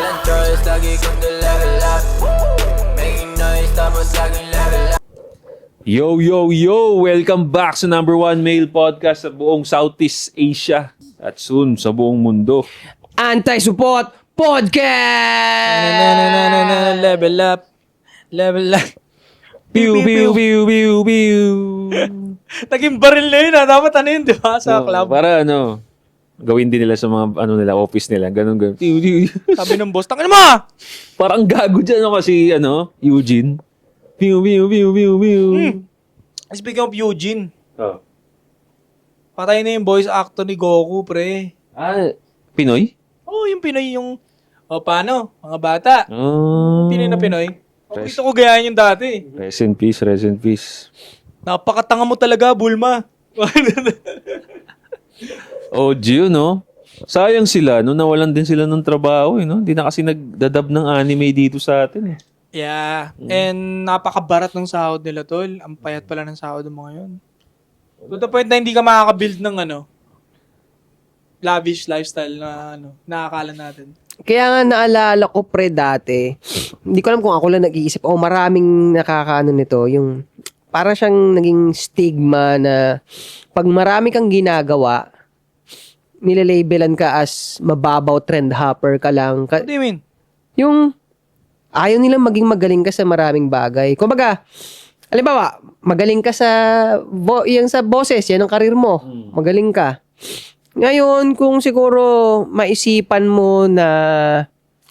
Walang choice, lagi kong level up. Making noise, tapos laging level up. Yo, yo, yo! Welcome back sa number one male podcast sa buong Southeast Asia at soon sa buong mundo. Anti-Support Podcast! Level up. Level up. Pew, pew, pew, pew, pew. Naging baril na yun Dapat ano yun, di ba? Sa club. Para gawin din nila sa mga nila, office nila. Ganun. Pew, pew. Sabi ng boss, tangin mo! Parang gago dyan kasi, Eugene. Pew, pew, pew, pew, pew. Speaking of Eugene, Oh. patay na yung voice actor ni Goku, pre. Pinoy? Oh, yung Pinoy yung... O, paano? Mga bata. Pinoy na Pinoy. Gusto ko gayahin yung dati. Rest in peace, rest in peace. Napakatanga mo talaga, Bulma. Oh, Gio, no? Sayang sila, nawalan din sila ng trabaho, no? Hindi na kasi nagdadab ng anime dito sa atin, eh. Yeah. And napakabarat ng sahod nila, tol. Ang payat pala ng sahod ng mga yun. To the point na hindi ka makaka-build ng lavish lifestyle na nakakala natin. Kaya nga naalala ko pre dati, hindi ko alam kung ako lang nag-iisip, maraming nakakaano nito, yung para siyang naging stigma na pag marami kang ginagawa, nilalabelan ka as mababaw trend hopper ka lang. What do you mean? Yung ayaw nilang maging magaling ka sa maraming bagay. Kumbaga, halimbawa, magaling ka sa yung sa boses, yan ang karir mo. Magaling ka. Ngayon, kung siguro maisipan mo na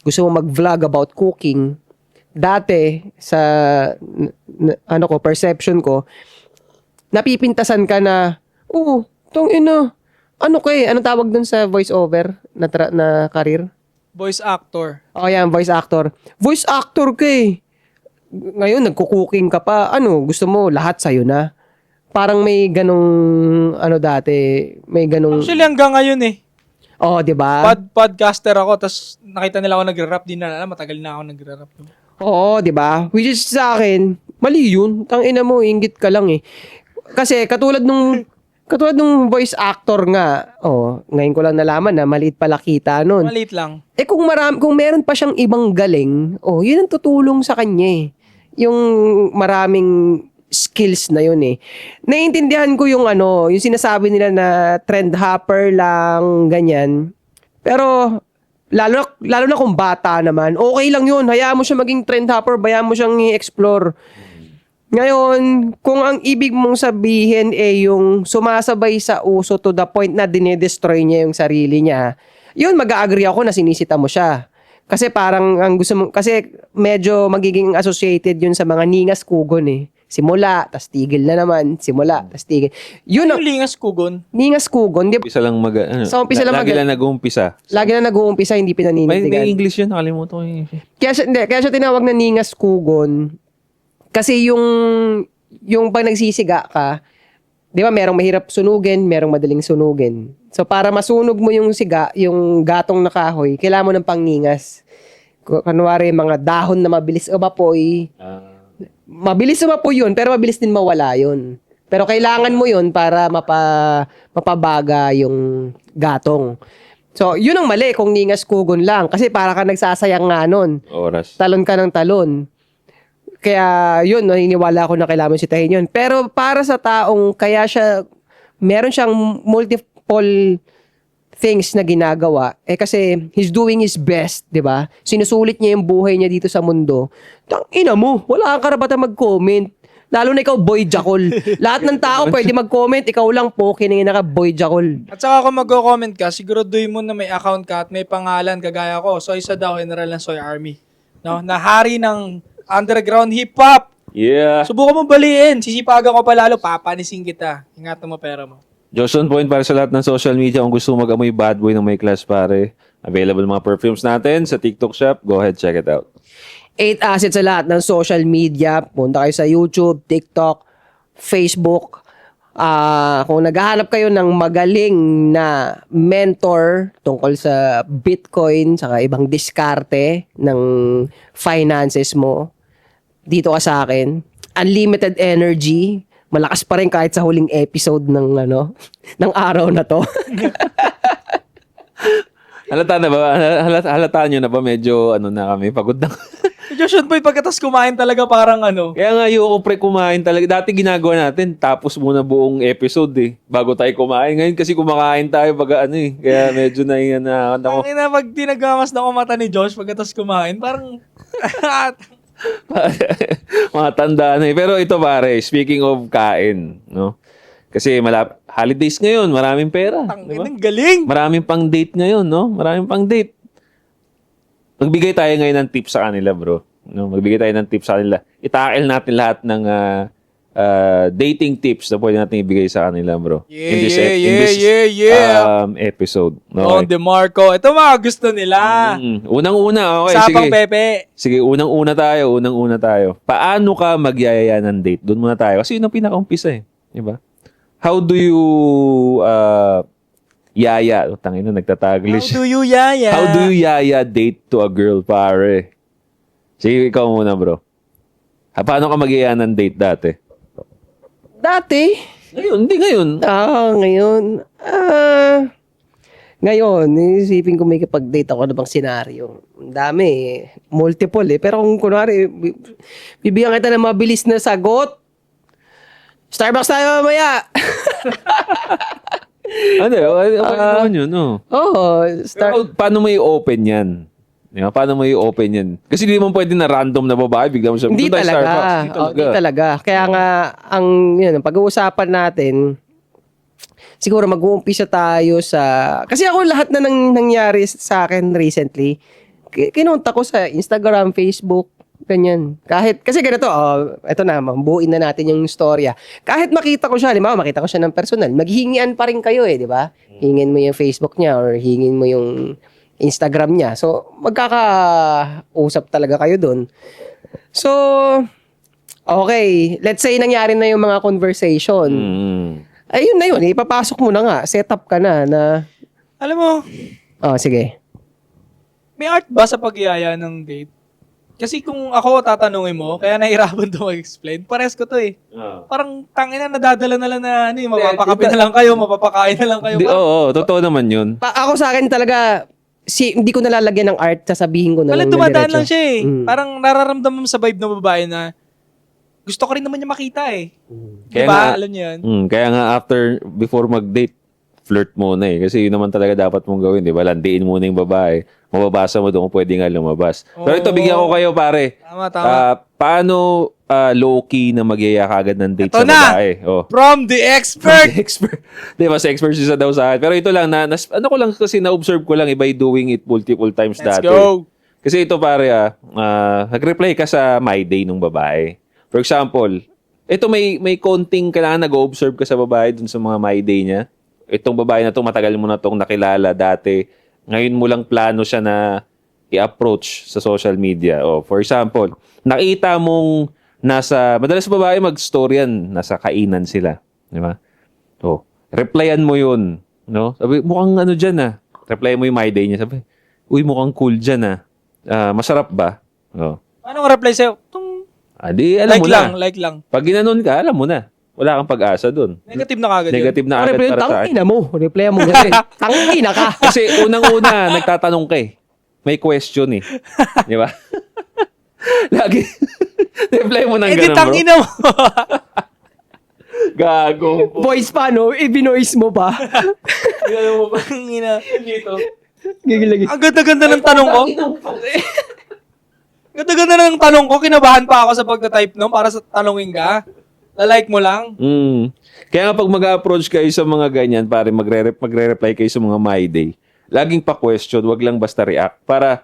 gusto mo mag-vlog about cooking, dati sa perception ko, napipintasan ka na, anong tawag dun sa voice-over na karir? Voice actor. O yan, voice actor. Voice actor ka eh. Ngayon, nagko-cooking ka pa. Gusto mo, lahat sa'yo na. Parang may ganong, dati, may ganong... Actually, hanggang ngayon eh. Oh, di ba? Podcaster ako, tapos nakita nila ako nagre-rap, di na alam, matagal na ako nagre-rap. Oo, di ba? Which is sa akin, mali yun. Tangina mo, inggit ka lang eh. Kasi katulad nung voice actor nga, ngayon ko lang nalaman na maliit pala kita nun. Maliit lang. Kung meron pa siyang ibang galing, yun ang tutulong sa kanya eh. Yung maraming skills na yun eh. Naiintindihan ko yung sinasabi nila na trend hopper lang, ganyan. Pero, lalo na kung bata naman, okay lang yun. Hayaan mo siya maging trend hopper, bayaan mo siyang i-explore. Ngayon, kung ang ibig mong sabihin yung sumasabay sa uso to the point na dinedestroy niya yung sarili niya, yun, mag-a-agree ako na sinisita mo siya. Kasi parang ang gusto mo, kasi medyo magiging associated yun sa mga ningas kugon eh. Simula, tas tigil na naman. Simula, tas tigil. Yun Yung lingas kugon. Ningas kugon. Di ba? Umpisa lang Sa umpisa lang lagi lang nag-uumpisa. Lagi na nag-uumpisa, hindi pinanindigan. May English yun, nakalimutan ko yun. Kaya siya tinawag na ningas kugon. Kasi yung pag nagsisiga ka, di ba merong mahirap sunugin, merong madaling sunugin. So para masunog mo yung siga, yung gatong na kahoy, kailangan mo ng pangningas. Kunwari mga dahon na mabilis umapoy. Mabilis umapoy yun, pero mabilis din mawala yun. Pero kailangan mo yun para mapabaga yung gatong. So, yun ang mali kung ningas kugon lang. Kasi para ka nagsasayang nga nun. Oras. Talon ka ng talon. Kaya yun, naniniwala ako na kailangan sitahin yun. Pero para sa taong meron siyang multiple things na ginagawa, kasi he's doing his best, di ba? Sinusulit niya yung buhay niya dito sa mundo. Tangina mo, wala kang karapatan mag-comment. Lalo na ikaw, Boy Jackal. Lahat ng tao pwede mag-comment, ikaw lang po, kiningin ka, Boy Jackal. At saka kung mag-comment ka, siguraduhin mo na may account ka at may pangalan kagaya ko. Soy Sadao, General ng Soy Army. No? Nahari ng underground hip-hop. Yeah. Subukan mo baliin. Sisipagan ko pa lalo, papanisin kita. Ingatan mo pera mo. Johnson Point para sa lahat ng social media. Kung gusto mo mag-amoy bad boy ng may class, pare. Available mga perfumes natin sa TikTok shop. Go ahead, check it out. 8 assets sa lahat ng social media. Punta kayo sa YouTube, TikTok, Facebook. Kung naghahanap kayo ng magaling na mentor tungkol sa Bitcoin, saka ibang diskarte ng finances mo, dito ka sa akin. Unlimited energy. Malakas pa rin kahit sa huling episode ng ng araw na to. Halata na ba? Halata nyo na ba? Medyo ano na kami, pagod na. Josh Boy, pagkatas kumain talaga parang ano. Kaya nga ayoko kumain talaga. Dati ginagawa natin, tapos muna buong episode bago tayo kumain. Ngayon kasi kumakain tayo pag ano Kaya medyo na ako. Ang ina, pag tinagamas na mata ni Josh pagkatas kumain, parang... Mga tanda na Pero ito pare, speaking of kain, no? Kasi holidays ngayon, maraming pera. Tangin, ang galing! Maraming pang date ngayon, no? Maraming pang date. Magbigay tayo ngayon ng tips sa kanila, bro. No? Magbigay tayo ng tips sa kanila. Itackle natin lahat ng dating tips na pwede natin ibigay sa kanila, bro. In this episode. No? On the Marco. Ito mga gusto nila. Unang-una, okay. Sapang sige. Pepe. Sige, unang-una tayo. Paano ka magyayaya ng date? Doon muna tayo. Kasi yun ang pinaka-umpisa Diba? How do you yaya? Tangina, nagtataglish. How do you yaya? How do you yaya date to a girl, pare? Sige, ikaw muna, bro. Paano ka magyaya ng date dati? Dati? Ngayon, hindi ngayon. Ngayon. Ngayon, isipin ko may kapag-date ako na bang senaryo. Ang dami multiple Pero kung kunwari, bibigyan kita ng mabilis na sagot, Starbucks tayo mamaya. Ano, okay naman yun, no? Oo. Pero paano mo i-open yan? Diba? Paano mo i-open yan? Kasi hindi mo pwede na random na babae, bigla mo siya, Hindi "Doon tayo talaga. Starbucks." Hindi talaga. Kaya nga, ang pag-uusapan natin, siguro mag-uumpisa tayo sa... Kasi ako lahat na nangyari sa akin recently, kinunta ko sa Instagram, Facebook, ganyan. Kasi ganito, eto na, buuin na natin yung storya. Kahit makita ko siya, makita ko siya ng personal, maghihingian pa rin kayo di ba? Hingin mo yung Facebook niya or hingin mo yung Instagram niya. So, magkakausap talaga kayo dun. So, okay. Let's say nangyari na yung mga conversation. Ayun na yun. Ipapasok mo na nga. Setup ka na. Alam mo, sige. may art ba sa pagyaya ng date? Kasi kung ako tatanungin mo, kaya nahirapan to mag-explain, pares ko to Parang tangina, nadadala na lang na mapapakape na lang kayo, mapapakain na lang kayo. Oo, totoo naman yun. Ako sa akin talaga, hindi ko nalalagyan ng art, sasabihin ko na Wala, lang dumadaan diretso. lang siya Parang nararamdaman mo sa vibe ng babae na gusto ko rin naman niya makita Kaya diba? nga- Alam niyo yan? Kaya nga before mag-date, flirt muna Kasi yun naman talaga dapat mong gawin, di ba? Landiin muna yung babae. Mababasa mo doon kung pwede nga lumabas. Pero ito, bigyan ko kayo, pare. Tama. Paano low-key na magyaya kagad ng date Ito sa na! babae? From the expert! Expert. Di ba, sa expert siya daw sa akin. Pero ito lang, ano ko lang kasi na-observe ko lang, by doing it multiple times Let's dati. go! Kasi ito pare nag-reply ka sa My Day nung babae. For example, ito may konting kailangan nag-observe ka sa babae dun sa mga My Day niya. Itong babae na to matagal mo na tong nakilala dati. Ngayon mo lang plano siya na i-approach sa social media. For example, nakita mong madalas babae mag-story yan, nasa kainan sila. Di ba? Replyan mo yun. No? Sabi, mukhang ano dyan Reply mo yung My Day niya. Sabi, uy, mukhang cool dyan masarap ba? Anong reply sa'yo? Alam Like mo lang, na. like lang. Pag ginanon ka, alam mo na. Wala kang pag-asa dun. Negative na kagad yun. Negative na agad para sa akin. Tangina mo. Reply mo kasi. Tangina ka. Kasi unang-una, nagtatanong ka May question Di ba? Lagi. Reply mo ng Di ganun, bro. tangina mo. Gago. Voice pa, no? Ibinoise mo pa. Gano'n mo ba? Tangina. Dito. Gigilagi. Ang ganda-ganda ng tanong ko. Ganda-ganda ng tanong ko. Kinabahan pa ako sa pagta-type no para sa tanongin ka. La-like mo lang. Kaya nga pag mag-approach kayo sa mga ganyan, pare, magre-reply kayo sa mga My Day, laging pa-question, wag lang basta react. Para,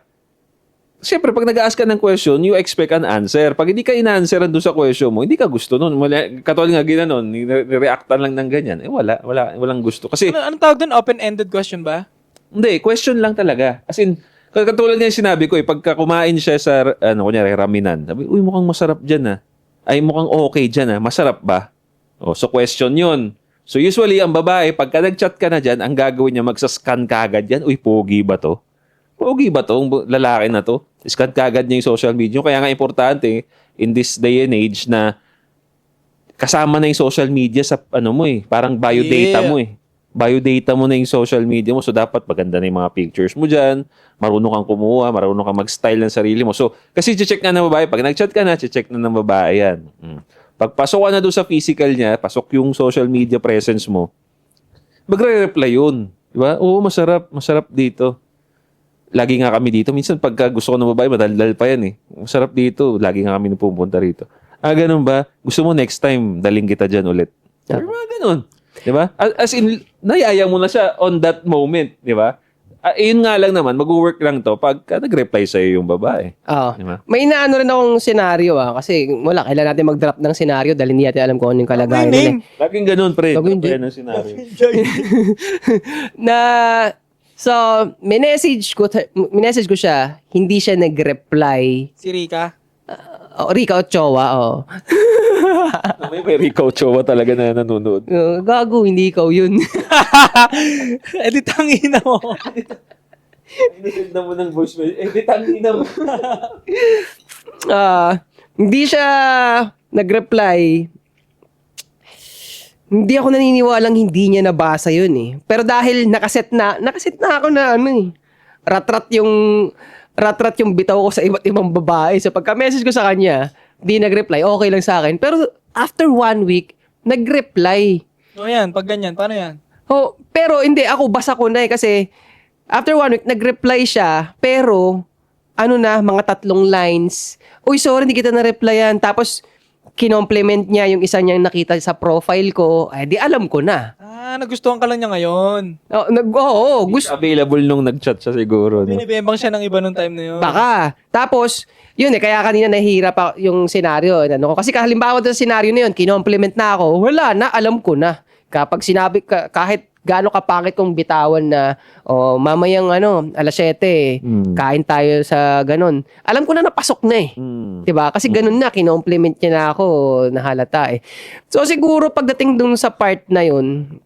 siyempre, pag nag-ask ka ng question, you expect an answer. Pag hindi ka in-answeran doon sa question mo, hindi ka gusto nun. Katulad nga ginanon, reactan lang ng ganyan. Walang gusto. Kasi, Anong tawag doon? Open-ended question ba? hindi, question lang talaga. As in, katulad nga yung sinabi ko, pagka kumain siya sa, kunyari, raminan, sabi, uy, mukhang masarap dyan Ay, mukhang okay dyan masarap ba? So question yun. So usually, ang babae, pagka nag-chat ka na dyan, ang gagawin niya, magsascan ka agad yan. Uy, pogi ba to? Pogi ba to? Lalaki na to? Scan ka agad niya yung social media. Kaya nga importante, in this day and age, na kasama na yung social media sa, parang biodata mo biodata mo na yung social media mo. So, dapat maganda na yung mga pictures mo dyan. Marunong kang kumuha, marunong kang mag-style ng sarili mo. So, kasi check na ng babae. Pag nag-chat ka na, check na ng babae yan. Pagpasok ka na doon sa physical niya, pasok yung social media presence mo, magre-reply yun. Diba? Oo, masarap. Masarap dito. Lagi nga kami dito. Minsan, pagka gusto ko ng babae, madaldal pa yan eh. Masarap dito. Lagi nga kami pupunta rito. Ganun ba? Gusto mo next time, daling kita dyan ulit. Or mga ganun. Diba? As in, nayaya mo na siya on that moment. Diba? Yun nga lang naman, mag-work lang to pagka nag-reply sa'yo yung babae. Oo. Diba? May inaano rin akong senaryo kasi wala, kailan natin mag-drop ng senaryo dahil hindi natin alam kung ano yung kalagayan nila. Laging ganun, pre. Laging Laging ganun scenario. Na, so, minessage ko siya, hindi siya nag-reply. Si Rika. Rika Ochoa, May Rico Ochoa talaga na nanonood. Gago, hindi ikaw yun. Eh di tangina mo. Inisend na mo ng voicemail. Tangina mo. Hindi siya nag-reply. Hindi ako naniniwalang hindi niya nabasa yun eh. Pero dahil nakaset na ako na ratrat yung bitaw ko sa iba't ibang babae. So pagka-message ko sa kanya, di nag-reply, okay lang sa akin. Pero after 1 week, nag-reply. O yan, pag ganyan, paano yan? Pero hindi, ako basa ko na kasi after 1 week, nag-reply siya, pero mga 3 lines. Uy, sorry, hindi kita na-replyan. Tapos, kinomplement niya yung isa niyang nakita sa profile ko. Di alam ko na. Nagustuhan ka lang niya ngayon. Available nung nag-chat siya siguro. No? Binibembang siya ng iba nung time na yun. Baka. Tapos, yun kaya kanina nahihirap yung senaryo. Kasi halimbawa sa senaryo na yun, kinomplement na ako, wala na, alam ko na. Kapag sinabi, kahit gaano kapangit kong bitawan na, mamayang 7:00, kain tayo sa ganun. Alam ko na napasok na eh. Diba? Kasi ganun na, kinomplement niya na ako, nahalata eh. So siguro pagdating dun sa part na yun,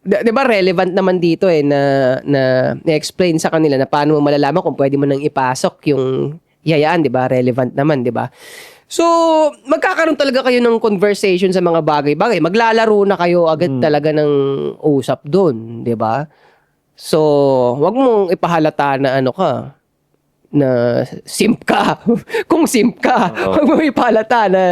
diba relevant naman dito na explain sa kanila na paano mo malalaman kung pwede mo nang ipasok yung yayaan, diba? Relevant naman, diba? So, magkakaroon talaga kayo ng conversation sa mga bagay-bagay. Maglalaro na kayo agad talaga ng usap doon, 'di ba? So, wag mong ipahalata na na simp ka. Kung simp ka, wag mong ipahalata na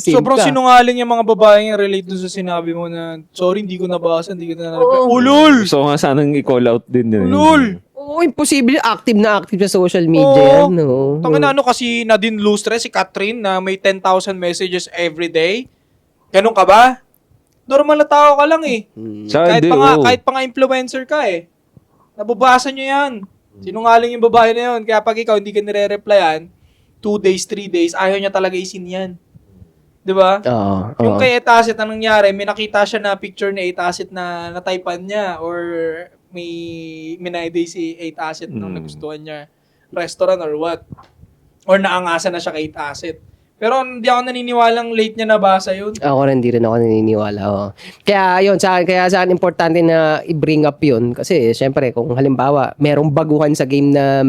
simp Sobrang ka. sinungaling yung mga babae yung relate dun sa sinabi mo na, sorry, hindi ko nabasa, hindi ko na na-reply. Ulul! So nga sanang i-call out din yun. Ulul! Imposible. Active na active sa social media. Tangin na kasi Nadine Lustre, si Catherine, na may 10,000 messages every day. Ganun ka ba? Normal na tao ka lang eh. Kahit pa nga influencer ka eh. Nababasa nyo yan. Sinungaling yung babae na yun. Kaya pag ikaw hindi ka nire-replyan, 2 days, 3 days, ayaw niya talaga isin yan. Diba? Yung kay Etasit, anong nangyari, may nakita siya na picture ni Etasit na nataypan niya or may minayday si 8 Asset nung nagustuhan niya restaurant or what. Or naangasan na siya kay 8 Asset. Pero hindi ako naniniwalang late niya nabasa yun. Ako rin, hindi rin ako naniniwala. Kaya yun, sa akin importante na i-bring up yun. Kasi syempre, kung halimbawa, merong baguhan sa game na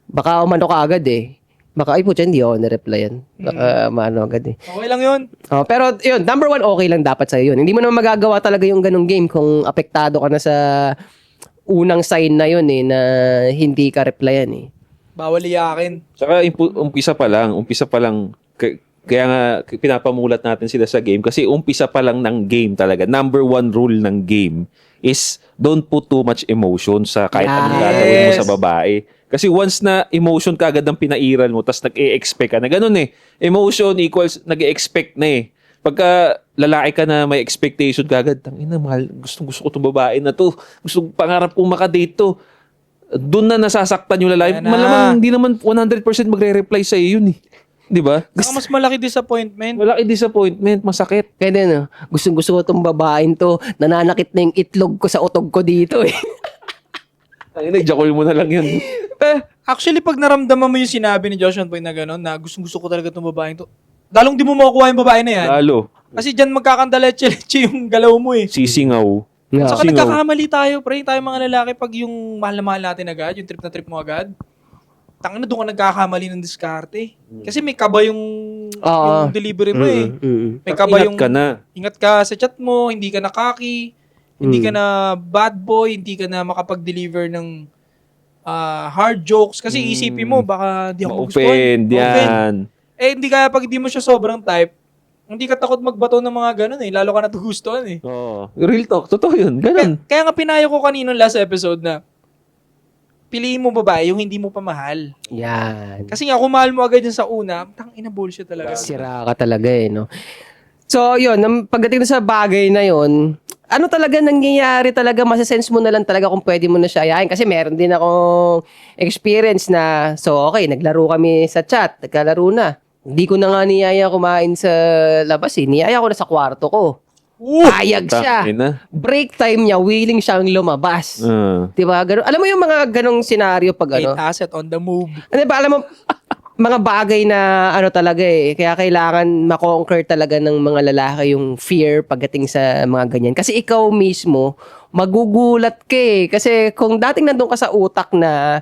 baka umano ka agad eh. Baka, hindi ako na-replyan. Baka maano agad eh. Okay lang yun. Pero yun, number 1, okay lang dapat sa'yo yun. Hindi mo naman magagawa talaga yung ganung game kung apektado ka na sa unang sign na yun eh, na hindi ka replyan eh. Bawal iyakin. Saka umpisa pa lang, kaya nga pinapamulat natin sila sa game kasi umpisa pa lang ng game talaga. Number 1 rule ng game is don't put too much emotion sa kahit anong gagawin mo sa babae. Kasi once na emotion ka agad ang pinairal mo, tas nag-e-expect ka na ganun eh. Emotion equals nag-e-expect na eh. Pagka lalaki ka na may expectation ka agad, tangina, mahal, gusto ko itong babae na to. Gusto pangarap kong makadate to. Doon na nasasaktan yung lalaki. Malamang hindi naman 100% magre-reply sa iyo yun eh. Di ba? Saka mas malaki disappointment. Malaki disappointment, masakit. Kaya din, gusto ko itong babaeng to, nananakit na yung itlog ko sa utog ko dito eh. Nag-jackal mo na lang yun. Actually, pag naramdaman mo yung sinabi ni Joshua Boy na gano'n, na gusto ko talaga itong babaeng to, dalong di mo makukuha yung babae na yan. Lalo. Kasi dyan magkakandaleche-leche yung galaw mo eh. Sisingaw. Saka nagkakamali tayo, pre, tayo mga lalaki, pag yung mahal na mahal natin agad, yung trip na trip mo agad, tangin na doon ka nagkakamali ng diskarte. Kasi may kaba yung yung delivery mo eh. May kaba Ingat ka na. Ingat ka sa chat mo, hindi ka na cocky, hindi ka na bad boy, hindi ka na makapag-deliver ng hard jokes. Kasi isipin mo, baka di ako magustuhan. Ma-offend yan. Eh, hindi kaya pag di mo siya sobrang type, hindi ka takot magbato ng mga ganun eh. Lalo ka natugustuhan eh. Oo. Real talk. Totoo yun. Ganun. Kaya nga pinayo ko kanino last episode na piliin mo babae yung hindi mo pa mahal. Yan. Kasi nga, kung mahal mo agad yun sa una, tangina bullshit talaga. Sira ka talaga eh, no? So, yun, pagdating sa bagay na yun, ano talaga nangyayari talaga, masasense mo na lang talaga kung pwede mo na siya ayahin. Kasi meron din akong experience na, so okay, naglaro kami sa chat, nagkalaro na. Hindi ko na nga niyaya kumain sa labas eh. Niyaya ko na sa kwarto ko. Payag siya. Ina. Break time niya, willing siyang lumabas. Diba? Ganun. Alam mo yung mga ganong senaryo pag ano? Eight asset on the move. Ano ba, alam mo, mga bagay na ano talaga eh. Kaya kailangan makonquer talaga ng mga lalaki yung fear pagdating sa mga ganyan. Kasi ikaw mismo, magugulat ka eh. Kasi kung dating nandun ka sa utak na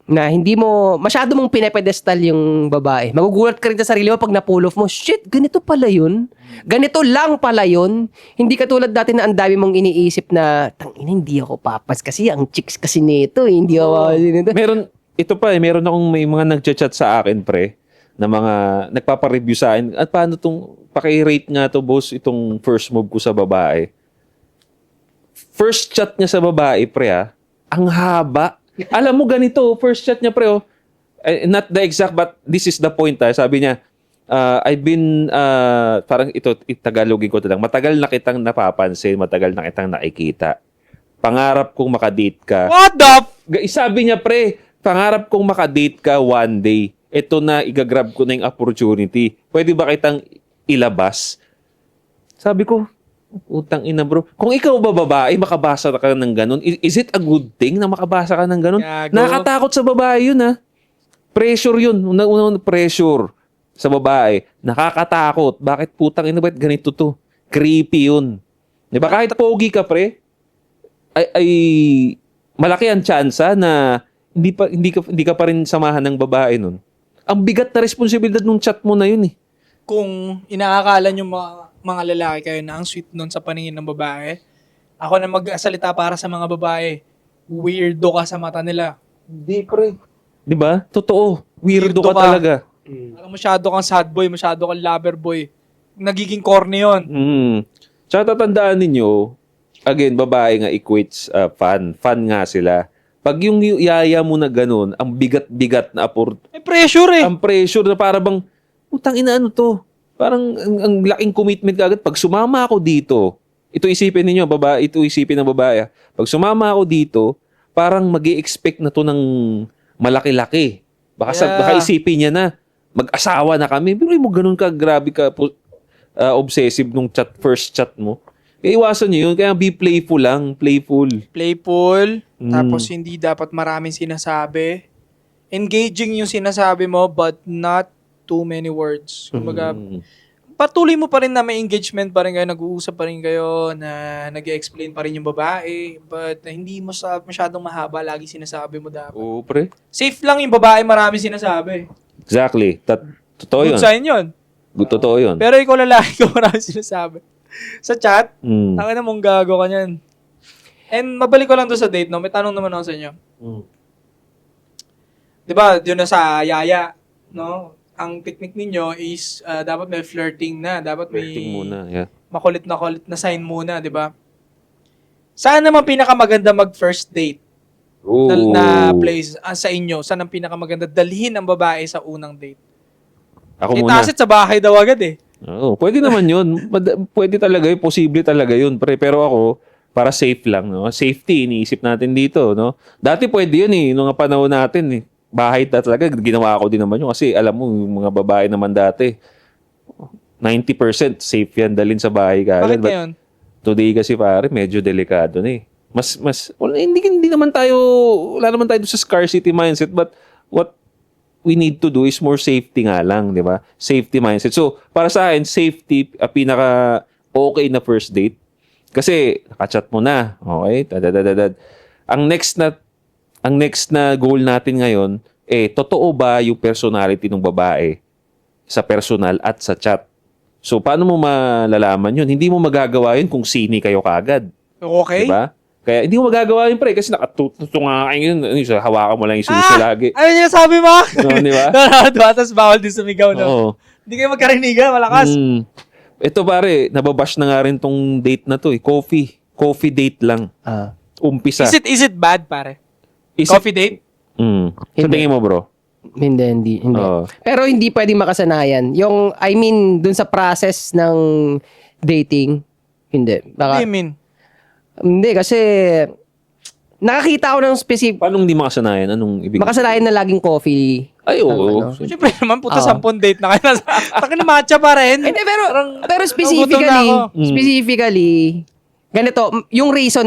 hindi mo, masyado mong pinepedestal yung babae. Magugulat ka rin sa sarili mo pag na-pull off mo, shit, ganito pala yun. Ganito lang pala yun. Hindi katulad dati na ang dami mong iniisip na, tangina, hindi ako papas kasi ang chicks kasi nito. Hindi ako nito. Meron akong may mga nagchat-chat sa akin, pre, na mga nagpapa-review sa akin. At paano paki-rate nga to, boss, itong first move ko sa babae. First chat niya sa babae, pre, ang haba. Alam mo ganito, first chat niya, pre, not the exact, but this is the point, sabi niya, I've been, parang Tagalogin ko ito lang, matagal na kitang napapansin, matagal na kitang nakikita. Pangarap kong makadate ka. What the Sabi niya, pre, pangarap kong makadate ka one day. Ito na, igagrab ko na yung opportunity. Pwede ba kitang ilabas? Sabi ko, utang ina bro. Kung ikaw ba babae, makabasa ka ng ganun, is it a good thing na makabasa ka ng ganun? Gago. Nakakatakot sa babae yun, Pressure yun. Unang pressure sa babae. Nakakatakot. Bakit putang ina ba ganito to? Creepy yun. Diba? Kahit pogi ka, pre, ay malaki ang tsansa na hindi ka pa rin samahan ng babae nun. Ang bigat na responsibilidad nung chat mo na yun Kung inaakala nyo mga lalaki kayo na ang sweet nun sa paningin ng babae, ako na magsalita para sa mga babae, weirdo ka sa mata nila. Hindi, pre. Di ba? Totoo. Weirdo ka talaga. Parang masyado kang sad boy, masyado kang lover boy. Nagiging corny yun. Tsaka tatandaan ninyo, again, babae nga equates fun. Fun nga sila. Pag yung yaya mo na ganun, ang bigat-bigat na May pressure eh. ang pressure na para bang, utang ina ano to? Parang ang laking commitment agad. Pag sumama ako dito, ito isipin ninyo, babae, ito isipin ng babae. Pag sumama ako dito, parang mag-i-expect na to ng malaki-laki. Baka isipin niya na, mag-asawa na kami. Pero mo ganun ka, grabe ka, obsessive nung first chat mo. Kaya iwasan niyo yun. Kaya be playful lang. Playful. Tapos hindi dapat maraming sinasabi. Engaging yung sinasabi mo, but not too many words. Kumbaga, patuloy mo pa rin na may engagement pa rin kayo, nag-uusap pa rin kayo, na nag-explain pa rin yung babae, but hindi mo masyadong mahaba, lagi sinasabi mo dapat. Oo, pre. Safe lang yung babae, marami sinasabi. Exactly. Totoo yun. Good sign yun. Totoo yun. Pero ikaw lalaki ka, marami sinasabi. Sa chat, tangin na mong gago ka niyan. And mabalik ko lang doon sa date, no? May tanong naman ako sa inyo. Diba, yun na sa yaya, no? Ang picnic ninyo is dapat may flirting na. Dapat may Flirting muna, yeah. makulit na sign muna, di ba? Saan naman pinakamaganda mag-first date na place sa inyo? Saan ang pinakamaganda dalhin ang babae sa unang date? Ako muna. Itasit sa bahay daw agad eh. Oo, pwede naman yun. Pwede talaga yun. Posible talaga yun. Pero ako, para safe lang. No? Safety, iniisip natin dito. No? Dati pwede yun nung panahon natin bahay talaga, ginawa ko din naman yun. Kasi alam mo, yung mga babae naman dati, 90% safe yan dalhin sa bahay ka. Bakit ngayon? Today kasi pare, medyo delikado na hindi naman tayo, wala naman tayo sa scarcity mindset, but what we need to do is more safety nga lang, di ba? Safety mindset. So, para sa akin, safety, pinaka okay na first date. Kasi, nakachat mo na. Okay? Ang next na goal natin ngayon, totoo ba yung personality ng babae? sa personal at sa chat. So, paano mo malalaman yun? Hindi mo magagawa yun kung sini kayo kagad. Okay. Diba? Kaya hindi mo magagawa yun, pre, kasi nakatutungain yun. Hawakan mo lang yung suso lagi. Ano niya sabi mo? No, di ba? Tapos bawal din sumigaw, no? Oo. Hindi kayo magkarinigan, malakas. Ito, pare, nababash na nga rin tong date na to. Coffee. Coffee date lang. Umpisa. Is it bad, pare? Is Coffee date? Sa Hindi. tingin mo, bro? Hindi. Oo. Pero hindi pwedeng makasanayan. I mean, dun sa process ng dating, hindi. What do you mean? Hindi, kasi nakakita ako ng specific, Paano hindi makasanayan? Anong ibig? makasanayan na laging coffee. Ay, oo. So, syempre naman, puta 10 date na kayo. Takin na matcha pa rin. Hindi, pero nagutom na specifically, ako. specifically, ganito, yung reason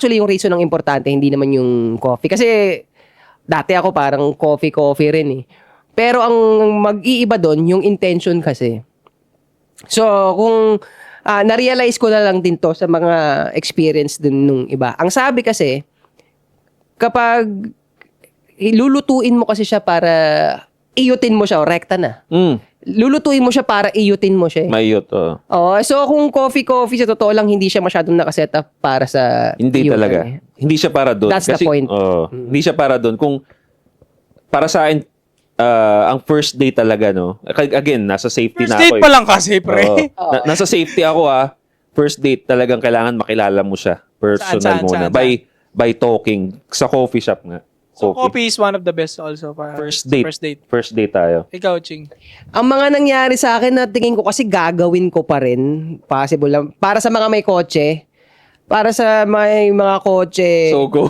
yung reason ng importante, hindi naman yung coffee. Kasi, dati ako parang coffee rin eh. Pero ang mag-iiba doon, yung intention kasi. So, kung na-realize ko na lang din to sa mga experience din nung iba. Ang sabi kasi, kapag lulutuin mo kasi siya para iyutin mo siya, o rekta na. Lulutuin mo siya para iyutin mo siya. Mayot, oo. Oh, so kung coffee, sa totoo lang, hindi siya masyadong nakaset up para sa Hindi iyutan talaga. eh. Hindi siya para doon. That's the point. Hindi siya para doon. Kung para sa akin, ang first date talaga, no? Again, nasa safety First na date ako. pa lang kasi, pre. Nasa safety ako, First date talagang kailangan makilala mo siya. Personal Saan? muna. By talking. Sa coffee shop nga. So, coffee is one of the best also. Para First date. First date tayo. Ikaw, Ching. Ang mga nangyari sa akin na tingin ko kasi gagawin ko pa rin, possible lang, para sa mga may kotse, para sa may mga kotse, So, go.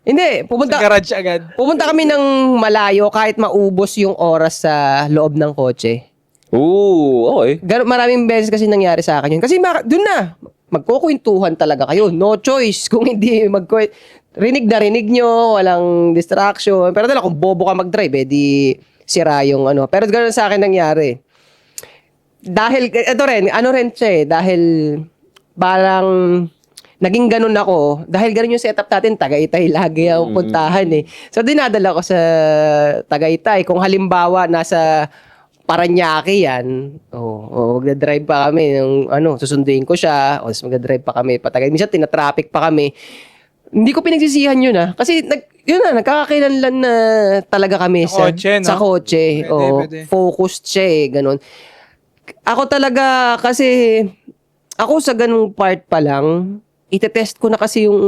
hindi, Sa garage agad. pumunta kami ng malayo kahit maubos yung oras sa loob ng kotse. Ooh, okay. Maraming beses kasi nangyari sa akin yun. Kasi dun na, magkukwentuhan talaga kayo. No choice. Kung hindi rinig na rinig nyo, walang distraction. Pero dala, kung bobo ka mag-drive, di sira yung ano. Pero ganoon sa akin nangyari. Dahil, ito rin, siya dahil parang naging ganun ako. Dahil ganun yung setup natin, Tagaytay lagi ang puntahan eh. So, dinadala ko sa Tagaytay. Kung halimbawa, nasa Paranaque yan, magdadrive pa kami susunduin ko siya, o magdadrive pa kami patagay. Minsan, tinatraffic pa kami. Hindi ko pinagsisihan yun kasi nagkakakilanlan na talaga kami Sa kotse, no? sa kotse. Pwede. Focused siya ganun. Ako talaga kasi, ako sa ganung part pa lang, itetest ko na kasi yung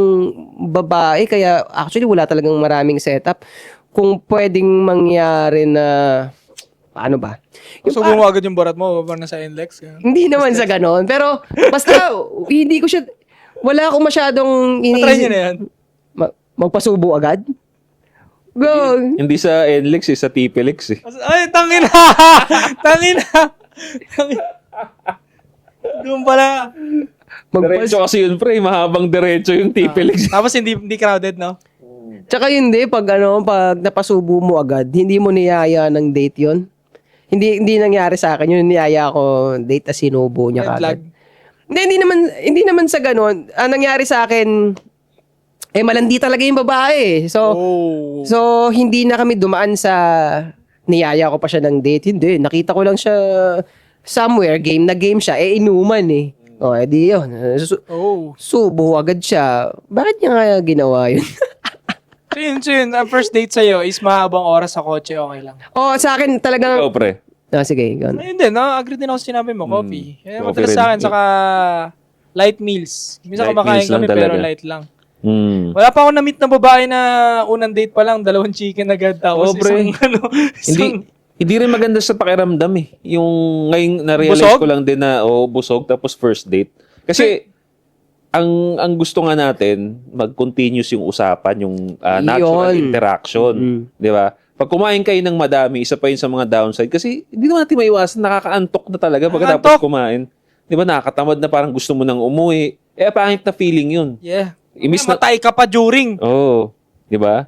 babae, kaya actually wala talagang maraming setup. Kung pwedeng mangyari na, paano ba? So, mo agad yung barat mo, na sa NLEX. Hindi naman sa ganon. Pero, basta, hindi ko siya, wala akong masyadong Try nyo na yan. Magpasubo agad? Go! Hindi sa NLEX, sa TPLEX eh. Ay, tangina! Tangina! Doon pala. Diretso kasi yun, pre. Mahabang diretso yung TPLEX. Tapos hindi crowded, no? Tsaka hindi, pag napasubo mo agad, hindi mo niyaya ng date yon. Hindi nangyari sa akin yun. Niyaya ko date as sinubo niya Red flag. kagad. Hindi naman sa ganun. Ang nangyari sa akin, malandi talaga yung babae. So hindi na kami dumaan sa niyaya ko pa siya ng date. Hindi, nakita ko lang siya somewhere, game siya. Inuman eh. Edi yun. Subo agad siya. Bakit niya nga ginawa yun? So yun, ang first date sa'yo is mahabang oras sa kotse, okay lang. Sa akin talagang... Ikaw, pre. Sige, gano'n. Ayun din, no? Agree din ako sa sinabi mo, coffee. Coffee Madalas rin. sa akin, saka light meals. Minsan Light kumakain meals lang kami, pero talaga. light lang. Hmm. Wala pa ako na-meet na babae na unang date pa lang, 2 chicken agad, tapos pre. Hindi rin maganda sa pakiramdam eh. Yung ngayon na-realize Busog? ko lang din na busog tapos first date. Kasi ang gusto nga natin, mag-continuous yung usapan, yung natural Yun. interaction. Di ba? Pag kumain kayo ng madami, isa pa yun sa mga downside. Kasi hindi naman natin maiwasan, nakakaantok na talaga pagkatapos kumain. Di ba? Nakakatamad na parang gusto mo nang umuwi. Pangit na feeling yun. Yeah. Imbis na, Matay ka pa during. di ba?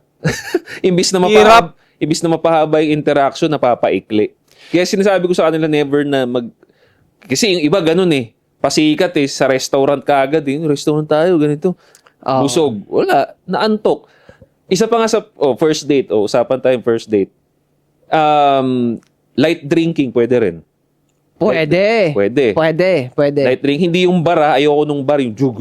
Imbis na Hirap. Ibis na mapahaba yung interaction, napapaikli. Kaya sinasabi ko sa kanila never na kasi yung iba ganun eh. Pasikat eh, sa restaurant ka agad eh. Restaurant tayo, ganito. Busog. Wala, naantok. Isa pa nga sa first date, usapan tayong first date. Light drinking, pwede rin. Pwede. Pwede. Light drink. Hindi yung bar, ayoko nung bar, yung jug.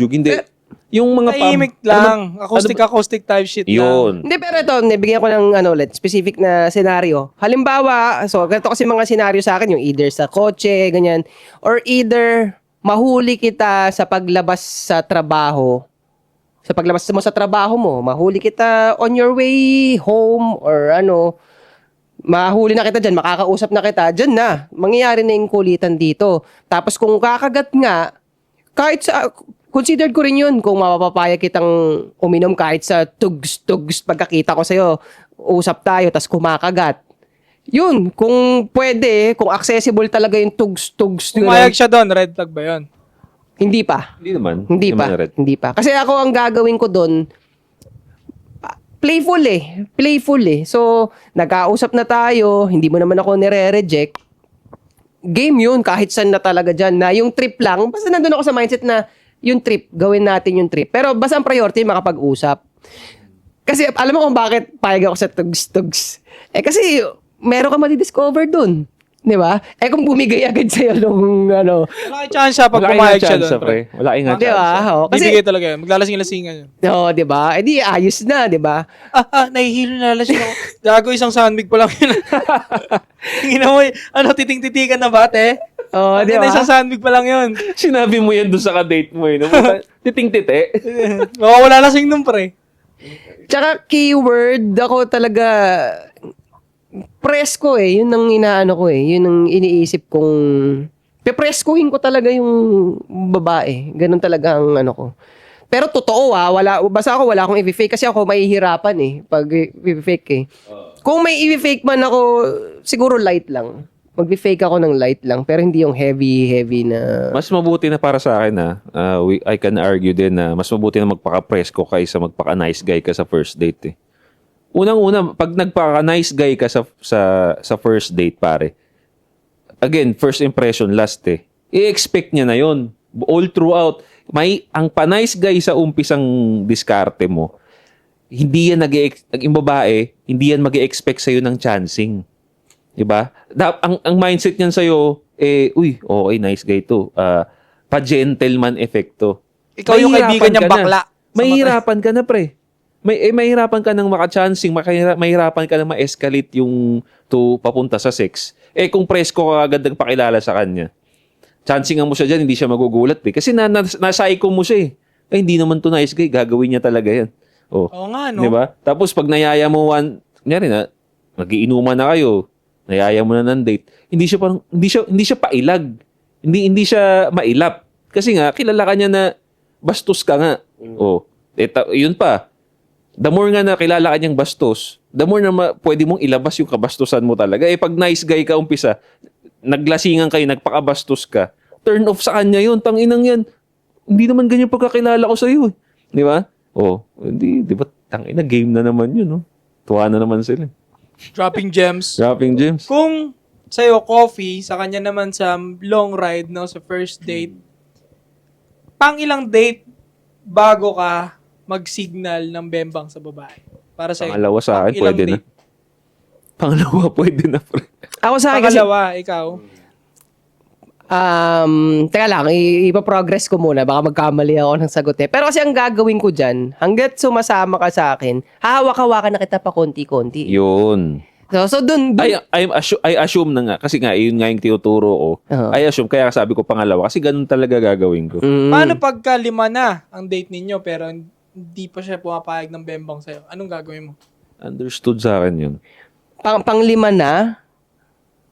Hindi. Yung mga Tahimik lang. Acoustic type shit lang. Yun. Hindi, pero ito, nabigyan ko ng ulit, specific na senaryo. Halimbawa, so, ganito kasi mga senaryo sa akin, yung either sa kotse, ganyan, or either mahuli kita sa paglabas sa trabaho. Sa paglabas mo sa trabaho mo, mahuli kita on your way home or mahuli na kita dyan, makakausap na kita, dyan na. Mangyayari na yung kulitan dito. Tapos kung kakagat nga, kahit sa, considered ko rin yun kung mapapapaya kitang uminom kahit sa tugs pagkakita ko sa'yo, usap tayo, tas kumakagat. Yun, kung pwede, kung accessible talaga yung tugs. Pumayag siya doon, red flag ba yun? Hindi pa. Hindi naman. Hindi pa. Kasi ako ang gagawin ko doon, playful eh. So, nagkausap na tayo, hindi mo naman ako nire-reject. Game yun, kahit saan na talaga dyan. Na yung trip lang, basta nandun ako sa mindset na yung trip, gawin natin yung trip. Pero basta ang priority, makapag-usap. Kasi alam mo kung bakit payag ako sa tugs. Kasi meron ka madi-discover dun. Di ba? Kung bumigay agad sa'yo nung Wala kang chance siya pag pumayag siya doon. Wala kang chance. Di ba? Kasi, Bibigay talaga yun. Maglalasing-lasingan yun. di ba? Di ayos na, di ba? Nahihilo na lasing ako. Gago, isang sandwich pa lang yun. Tingnan mo, titing-titikan na ba, te? Di ba? Isang sandwich pa lang yun. Sinabi mo yan doon sa ka-date mo eh. Titing-tite. Mawawala lasing nun, pre. Tsaka keyword, ako talaga presko eh. Yun ang inaano ko eh. Yun ang iniisip kong pepreskohin ko talaga yung babae. Ganun talaga ang ano ko. Pero totoo basta ako wala akong i-fake kasi ako mahihirapan eh pag i-fake eh. Kung may i-fake man ako, siguro light lang. Mag-fake ako ng light lang pero hindi yung heavy na. Mas mabuti na para sa akin I can argue din na mas mabuti na magpaka-presko kaysa magpaka-nice guy ka sa first date eh. Unang-una, pag nagpaka-nice guy ka sa first date, pare, again, first impression, last eh. I-expect niya na yon all throughout. Ang pa-nice guy sa umpisang diskarte mo, hindi yan yung babae, hindi yan mag-expect sa'yo ng chancing. Diba? Ang mindset niyan sa'yo, uy, okay, nice guy to. Pa-gentleman effect to. Ikaw yung kaibigan niyang bakla. Mahirapan ka na, pre. Mahirapan ka nang maka-chancing, mahirapan ka nang ma-escalate yung papunta sa sex. Kung presko ka agad nagpakilala sa kanya, chancingan mo siya dyan, hindi siya magugulat eh. Kasi nasa-icon mo siya eh. Hindi naman to nice guy, gagawin niya talaga yan. Oo nga, no? Diba? Tapos pag nayaya mo kunyari na, nagiinuman na kayo, nayaya mo na ng date, hindi siya pailag. Hindi siya mailap. Kasi nga, kilala ka niya na bastos ka nga. Yun pa. The more nga nakilala ka niyang bastos, the more na pwede mong ilabas yung kabastusan mo talaga. Pag nice guy ka umpisa, naglasingan kayo, nagpakabastos ka, turn off sa kanya yun. Tanginang yan. Hindi naman ganyan pagkakilala ko sa'yo. Di ba? Hindi. Di ba? Tangina, game na naman yun. Tuwa na naman sila. Dropping gems. Kung sa'yo, coffee, sa kanya naman sa long ride, sa first date, pang ilang date bago ka mag-signal ng bembang sa babae? Para sa'yo. Pangalawa sa akin, pwede na. Pangalawa, pwede na. Ako sa akin kasi, Pangalawa, ikaw? teka lang, ipaprogress ko muna. Baka magkamali ako ng sagot eh. Pero kasi ang gagawin ko dyan, hanggat sumasama ka sa akin, hahawak-hawakan na kita pa konti-konti. Yun. So dun. I assume na nga. Kasi nga, yun nga yung tinuturo ko. I assume, kaya sabi ko pangalawa. Kasi ganun talaga gagawin ko. Paano pagka 5 na ang date ninyo pero hindi pa siya pumapayag ng bembang sa'yo? Anong gagawin mo? Understood sa akin yun. Pang-5 na,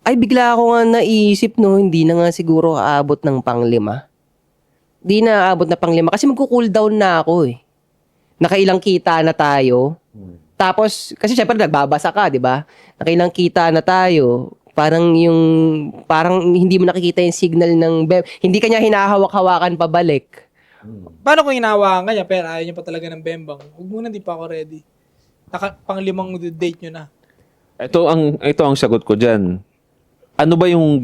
ay bigla ako nga naisip hindi na nga siguro aabot ng pang-5. Di na aabot na pang-5 kasi magko-cool down na ako eh. Nakailang kita na tayo. Tapos, kasi syempre nagbabasa ka, di ba? Nakailang kita na tayo. Parang hindi mo nakikita yung signal ng hindi kanya hinahawak-hawakan pabalik. Paano kung hinahawakan kanya pero ayaw niya pa talaga ng bembang? Huwag muna, di pa ako ready. Pang-5 date nyo na. Ito ang sagot ko diyan. Ano ba yung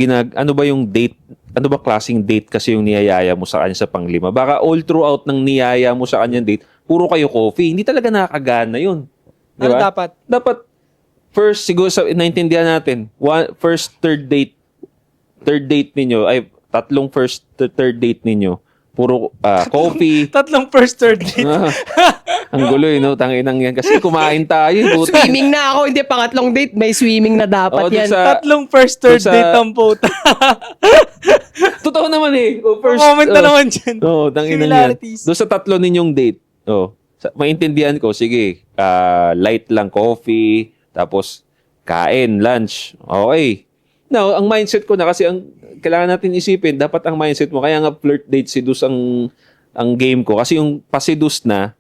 date? Ano ba klaseng date kasi yung niyayaya mo sa kanya sa pang-5? Baka all throughout ng niyaya mo sa kanya date, puro kayo coffee. Hindi talaga nakakagana yun. Ano dapat? Dapat first, siguro sa naintindihan natin, third date ninyo, ay, tatlong third date ninyo, puro coffee. Tatlong first, third date. Ang gulo no? Tanginang yan. Kasi kumain tayo. Buti. Swimming na ako, hindi pangatlong date, may swimming na dapat Oh, yan. Tatlong first, third date ang puta. Totoo naman eh. Comment na naman dyan. Tanginang yan. Similarities. Doon sa tatlo ninyong date, maintindihan ko, sige, light lang coffee, tapos kain, lunch. Okay. Now, ang mindset ko na kasi kailangan natin isipin, dapat ang mindset mo, kaya nga flirt date seduce ang game ko. Kasi yung pasidus na,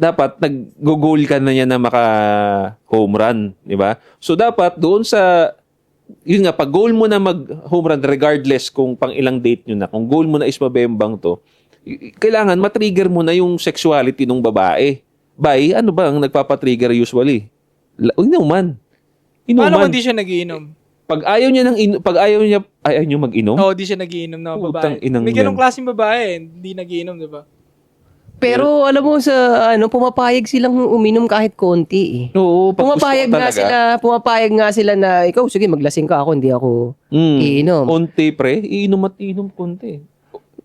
dapat nag-goal ka na niya na maka-home run, di ba? So, dapat doon sa, yun nga, pag goal mo na mag-home run, regardless kung pang ilang date nyo na, kung goal mo na is mabembang to, kailangan matrigger mo na yung sexuality ng babae. By, ano ba ang nagpapatrigger usually? Inuman. Paano kung di siya nagiinom? Pag ayaw niya mag-inom? Oo, di siya nagiinom na Putang babae. inang May ganong yan. klaseng babae, hindi nagiinom, di ba? Pero alam mo pumapayag silang uminom kahit konti eh. Oo, pag gusto Pumapayag ko talaga. pumapayag nga sila na ikaw sige maglasing ka ako, hindi ako iinom. Konti pre, iinom at iinom konti.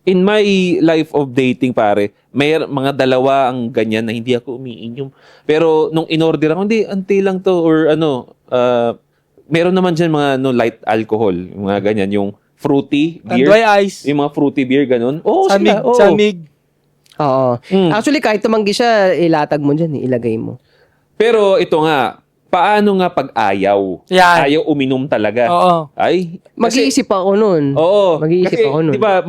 In my life of dating pare, may mga dalawa ang ganyan na hindi ako umiinom. Pero nung in-order ako, hindi, anti lang to or meron naman dyan mga light alcohol, yung mga ganyan, yung fruity beer. Tanduay ice. Yung mga fruity beer, ganun. Oo, Samig, sila. Oo. samig. Oo. Mm. Actually kahit tumanggi siya, ilatag mo diyan, ilagay mo. Pero ito nga, paano nga pag ayaw? Yan. Ayaw uminom talaga. Oo. Ay, Mag-iisip ako noon. oo. Mag-iisip Kasi, ako nun. di ba,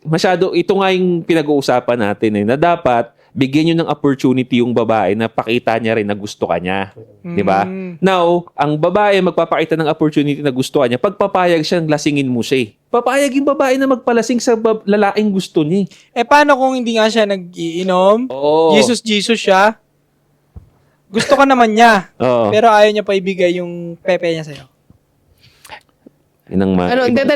masyado, ito nga yung pinag-uusapan natin na dapat bigyan nyo ng opportunity yung babae na pakita niya rin na gusto ka niya. Di ba? Now, ang babae magpapakita ng opportunity na gusto ka niya, pagpapayag siya, lasingin mo siya. Papayag yung babae na magpalasing sa lalaking gusto niya. Paano kung hindi nga siya nag-iinom? Oo. Jesus siya. Gusto ka naman niya. Oo. Pero ayaw niya pa ibigay yung pepe niya sa'yo. Hindi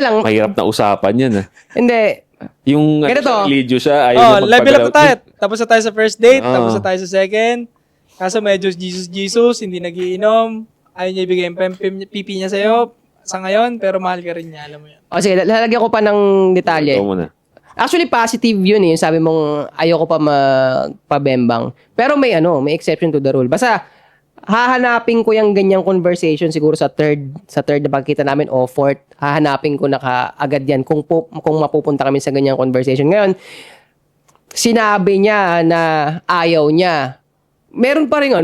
lang. Mahirap na usapan yan. Hindi. Yung Ganito. religious siya, ayaw niya Level up na tayo. magpagalaw. Tapos na tayo sa first date, Oo. tapos na tayo sa second. Kaso medyo Jesus, hindi nagiinom. Ayaw niya ibigay yung pipi niya sa'yo sa ngayon, pero mahal ka rin niya, alam mo yan. O sige, lalagyan ko pa ng detalye. Ito muna. Actually, positive yun eh. Sabi mong ayoko pa magpabembang. Pero may exception to the rule. Basta, hahanapin ko yung ganyang conversation siguro sa third na pagkita namin o fourth. Hahanapin ko na agad yan kung mapupunta kami sa ganyang conversation. Ngayon, sinabi niya na ayaw niya. Meron pa rin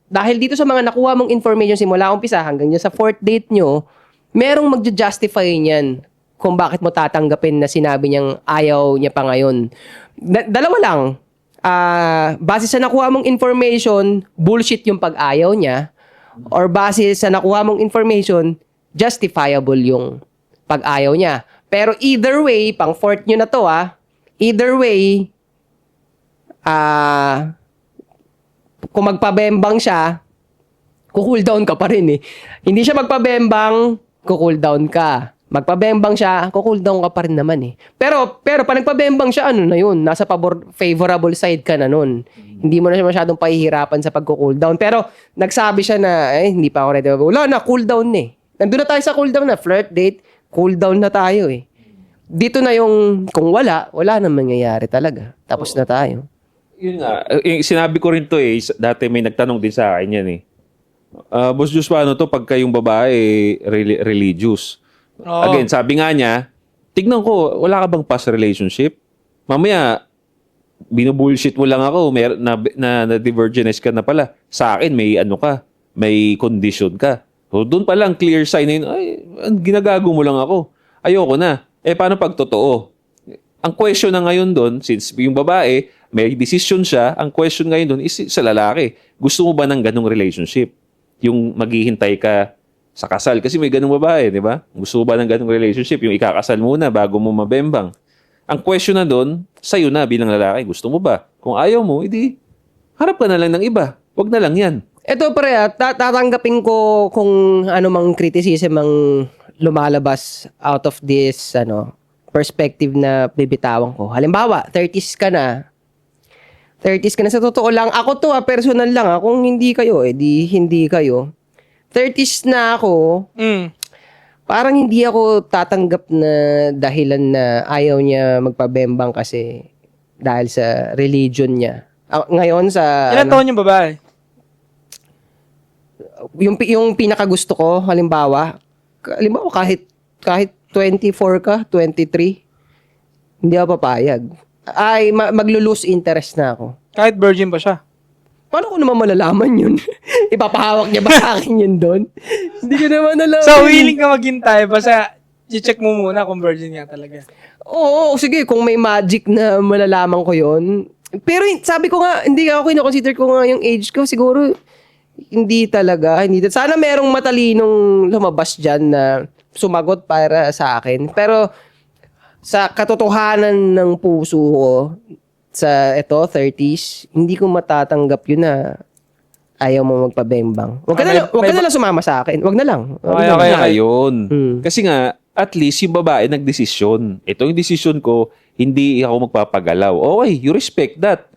dahil dito sa mga nakuha mong information simula umpisa hanggang sa fourth date nyo, merong magja-justify niyan kung bakit mo tatanggapin na sinabi niyang ayaw niya pa ngayon. Dalawa lang. Base sa nakuha mong information, bullshit yung pag-ayaw niya. Or base sa nakuha mong information, justifiable yung pag-ayaw niya. Pero either way, pang fourth nyo na to either way, kung magpabembang siya, cool down ka pa rin eh. Hindi siya magpabembang, cool down ka. Magpabembang siya, cool down ka pa rin naman eh. Pero pag nagpabembang siya, na yun? Nasa favorable side ka na nun. Hindi mo na siya masyadong pahihirapan sa pag-cool down. Pero nagsabi siya na, hindi pa ako ready. Wala na, cool down eh. Nandun na tayo sa cool down na, flirt date, cool down na tayo eh. Dito na yung, kung wala nang mangyayari talaga. Tapos na tayo. Yun nga, sinabi ko rin to dati may nagtanong din sa akin yan Boss Diyos, paano to pagka yung babae religious? Oo. Again, sabi nga niya, tignan ko, wala ka bang past relationship? Mamaya, binubullshit mo lang ako, na-divergenize ka na pala. Sa akin, may condition ka. So, doon pa lang, clear sign na yun, ginagago mo lang ako. Ayoko na. Paano pag totoo? Ang question na ngayon doon, since yung babae, may decision siya, ang question ngayon doon is sa lalaki. Gusto mo ba ng ganong relationship? Yung maghihintay ka sa kasal. Kasi may ganong babae, di ba? Gusto mo ba ng ganong relationship? Yung ikakasal muna bago mo mabembang. Ang question na doon, sa'yo na bilang lalaki. Gusto mo ba? Kung ayaw mo, edi harap ka na lang ng iba. Wag na lang yan. Ito pre, tatanggapin ko kung ano mang criticism ang lumalabas out of this perspective na bibitawan ko. Halimbawa, 30s ka na, 30s ka na. Sa totoo lang, ako to personal lang kung hindi kayo, di hindi kayo. 30s na ako, parang hindi ako tatanggap na dahilan na ayaw niya magpabembang kasi dahil sa religion niya. Ngayon sa... Ilan taon yung babae? Yung pinakagusto ko, halimbawa kahit 24 ka, 23, hindi ako papayag. Ay, maglo-lose interest na ako. Kahit virgin pa siya. Paano ko naman malalaman yun? Ipapahawak niya ba sa akin yun doon? Hindi ko naman alam. So, willing ka maghintay, basta i-check mo muna kung virgin nga talaga. Oo, sige, kung may magic na malalaman ko yun. Pero sabi ko nga, hindi ako kinoconsider ko nga yung age ko. Siguro, hindi talaga. Sana merong matalinong lumabas dyan na sumagot para sa akin. Pero, sa katotohanan ng puso ko, sa 30s, hindi ko matatanggap yun na ayaw mo magpabembang. Huwag ka na lang sumama sa akin. Huwag na lang. Okay. Yun. Kasi nga, at least yung babae nagdesisyon. Ito yung desisyon ko, hindi ako magpapagalaw. Okay, you respect that.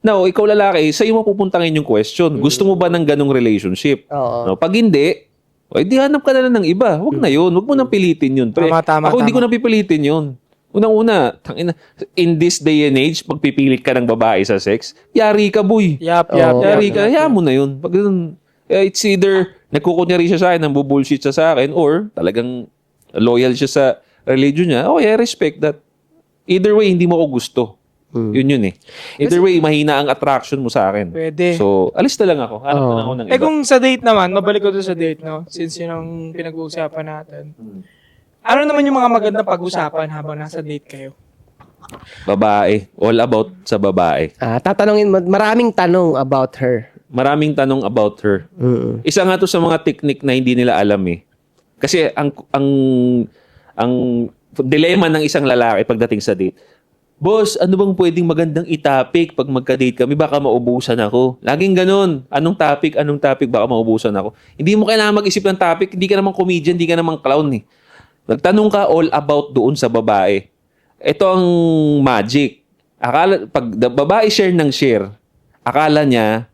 Now, ikaw lalaki, sa'yo mapupuntangin yung question. Gusto mo ba ng ganong relationship? Oo. No, pag hindi, di hanap ka na lang ng iba. Huwag na yun. Huwag mo nang pilitin yun. Pre, Tama. ako hindi ko napipilitin yun. Unang-una, in this day and age, pagpipilit ka ng babae sa sex, yari ka, boy. Yari ka, hayaan mo na yun. Pag it's either nagkukunyari siya sa akin, bullshit siya sa akin, or talagang loyal siya sa religion niya. Okay, I respect that. Either way, hindi mo ko gusto. Yun eh. Either way, mahina ang attraction mo sa akin. Pwede. So, alis na lang ako. Hanap na ako ng iba. Kung sa date naman, mabalik ko doon sa date, no? Since yun ang pinag-uusapan natin. Ano naman yung mga magandang pag-usapan habang nasa date kayo? Babae. All about sa babae. Tatanungin mo, maraming tanong about her. Maraming tanong about her. Isa nga to sa mga technique na hindi nila alam eh. Kasi ang dilemma ng isang lalaki pagdating sa date, boss, ano bang pwedeng magandang i-topic pag magka-date kami? Baka maubusan ako. Laging ganun. Anong topic? Baka maubusan ako. Hindi mo kailangan mag-isip ng topic. Hindi ka naman comedian, hindi ka naman clown eh. Nagtanong ka all about doon sa babae. Ito ang magic. Pag babae share ng share, akala niya,